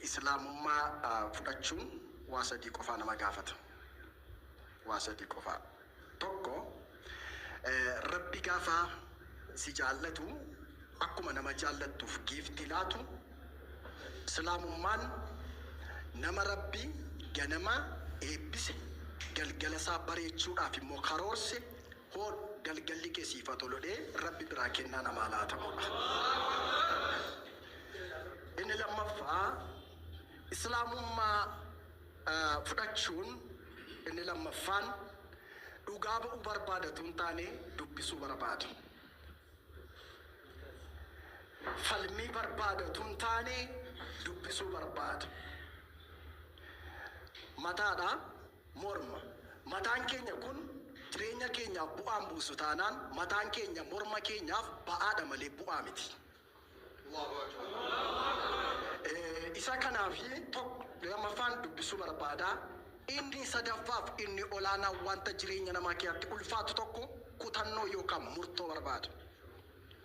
islaamummaa fudhachuun waa sadii qofaa nama gaafata. Waa sadii qofaa. Tokko rabbi gaafa si jaallatu akkuma nama jaallattuuf giifti laatu islaamummaan nama rabbi ganama eebbise galgala isaa bareechuudhaaf immoo karoorse hoo galgalli keessiifa tolodhee rabbi biraa kennaa namaa laatamudha. Inni lammaffaa islaamummaa fudhachuun inni lammaffaan dhugaa ba'uu barbaadatu hin taane dubbisuu barbaadu. Falmii barbaadatu hin taane dubbisuu barbaadu. Mataadha morma. Mataan keenya kun jireenya keenyaaf bu'aan buusu taanaan mataan keenya morma keenyaaf ba'aadha malee bu'aa miti. Isa kanaaf lammaffaan dubbisuu barbaada. Inni sadaffaaf inni olaanaa wanta jireenya namaa keessatti ulfaatu tokko kutannoo yookaan murtoo barbaadu.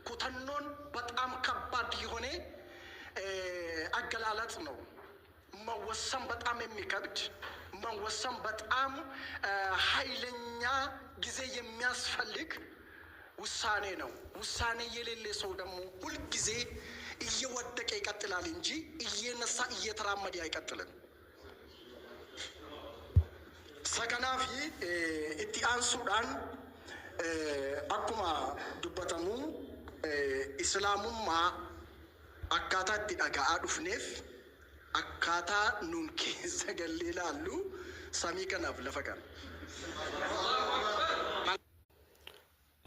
Kutannoon በጣም ከባድ የሆነ አገላለጽ ነው። መወሰን በጣም የሚከብድ መወሰን በጣም ኃይለኛ ጊዜ የሚያስፈልግ ውሳኔ ነው። ውሳኔ የሌለ ሰው ደግሞ ሁሉ ጊዜ እየወደቀ ይቀጥላል እንጂ እየነሳ እየተራመደ አይቀጥልም። ሰከናፊ እቲ አንሱዳን አኩማ ዱበተሙ islaamummaa akkaataa itti dhaga'aa dhufneef akkaataa nuun keessa gallee ilaallu samii kanaaf lafa kana.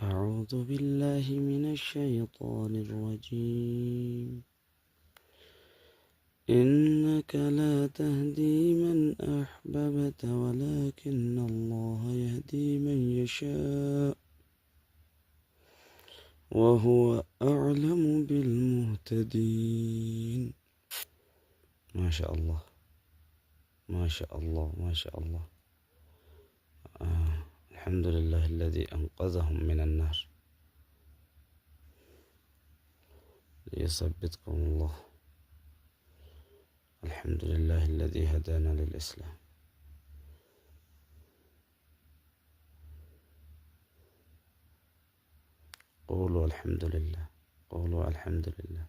أعوذ بالله من الشيطان الرجيم إنك لا تهدي من أحببت ولكن الله يهدي من يشاء وهو أعلم بالمهتدين. ما شاء الله ما شاء الله ما شاء الله. الحمد لله الذي أنقذهم من النار ليثبتكم الله. الحمد لله الذي هدانا للإسلام. قولوا الحمد لله. قولوا الحمد لله.